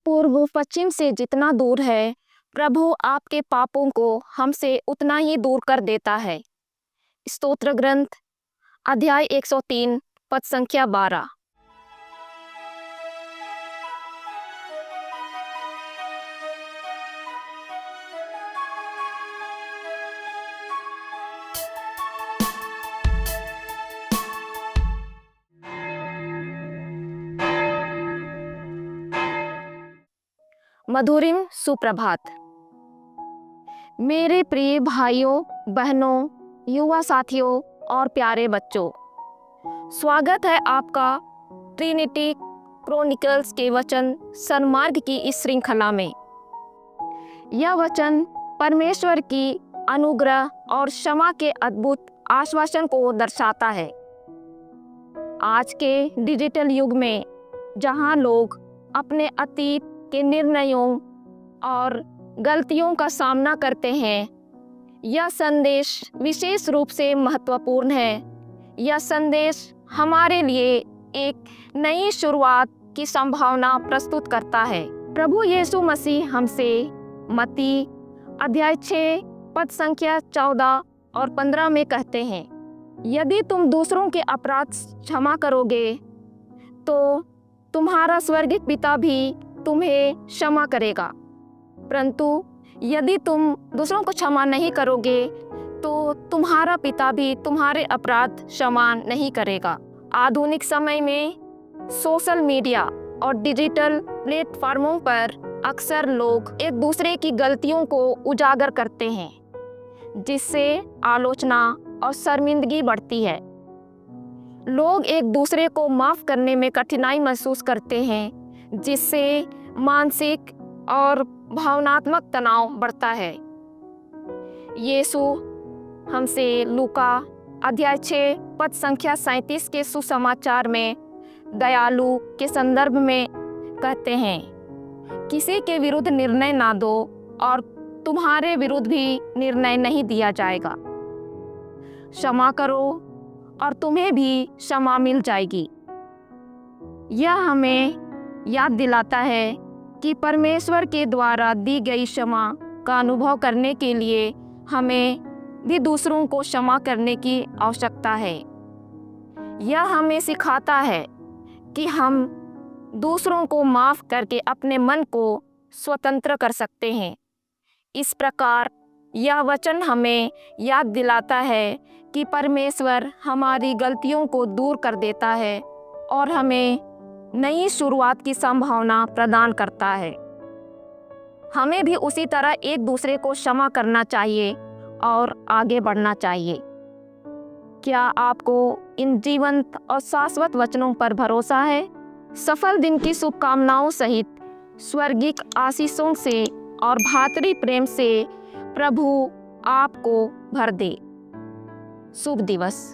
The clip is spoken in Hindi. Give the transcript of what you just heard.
पूर्व पश्चिम से जितना दूर है, प्रभु आपके पापों को हमसे उतना ही दूर कर देता है। स्तोत्र ग्रंथ अध्याय 103 पद संख्या 12। मधुरिम सुप्रभात। मेरे प्रिय भाइयों, बहनों, युवा साथियों और प्यारे बच्चों, स्वागत है आपका ट्रिनिटी क्रॉनिकल्स के वचन सन्मार्ग की इस श्रृंखला में। यह वचन परमेश्वर की अनुग्रह और क्षमा के अद्भुत आश्वासन को दर्शाता है। आज के डिजिटल युग में जहां लोग अपने अतीत के निर्णयों और गलतियों का सामना करते हैं, यह संदेश विशेष रूप से महत्वपूर्ण है। यह संदेश हमारे लिए एक नई शुरुआत की संभावना प्रस्तुत करता है। प्रभु यीशु मसीह हमसे मत्ती अध्याय 6 पद संख्या 14 और 15 में कहते हैं, यदि तुम दूसरों के अपराध क्षमा करोगे तो तुम्हारा स्वर्गीय पिता भी तुम्हें क्षमा करेगा, परंतु यदि तुम दूसरों को क्षमा नहीं करोगे तो तुम्हारा पिता भी तुम्हारे अपराध क्षमा नहीं करेगा। आधुनिक समय में सोशल मीडिया और डिजिटल प्लेटफॉर्मों पर अक्सर लोग एक दूसरे की गलतियों को उजागर करते हैं, जिससे आलोचना और शर्मिंदगी बढ़ती है। लोग एक दूसरे को माफ करने में कठिनाई महसूस करते हैं, जिससे मानसिक और भावनात्मक तनाव बढ़ता है। यीशु हमसे लूका अध्याय 6 पद संख्या 37 के सुसमाचार में दयालु के संदर्भ में कहते हैं, किसी के विरुद्ध निर्णय ना दो और तुम्हारे विरुद्ध भी निर्णय नहीं दिया जाएगा। क्षमा करो और तुम्हें भी क्षमा मिल जाएगी। यह हमें याद दिलाता है कि परमेश्वर के द्वारा दी गई क्षमा का अनुभव करने के लिए हमें भी दूसरों को क्षमा करने की आवश्यकता है। यह हमें सिखाता है कि हम दूसरों को माफ करके अपने मन को स्वतंत्र कर सकते हैं। इस प्रकार यह वचन हमें याद दिलाता है कि परमेश्वर हमारी गलतियों को दूर कर देता है और हमें नई शुरुआत की संभावना प्रदान करता है। हमें भी उसी तरह एक दूसरे को क्षमा करना चाहिए और आगे बढ़ना चाहिए। क्या आपको इन जीवंत और शाश्वत वचनों पर भरोसा है? सफल दिन की शुभकामनाओं सहित स्वर्गीय आशीषों से और भातृ प्रेम से प्रभु आपको भर दे। शुभ दिवस।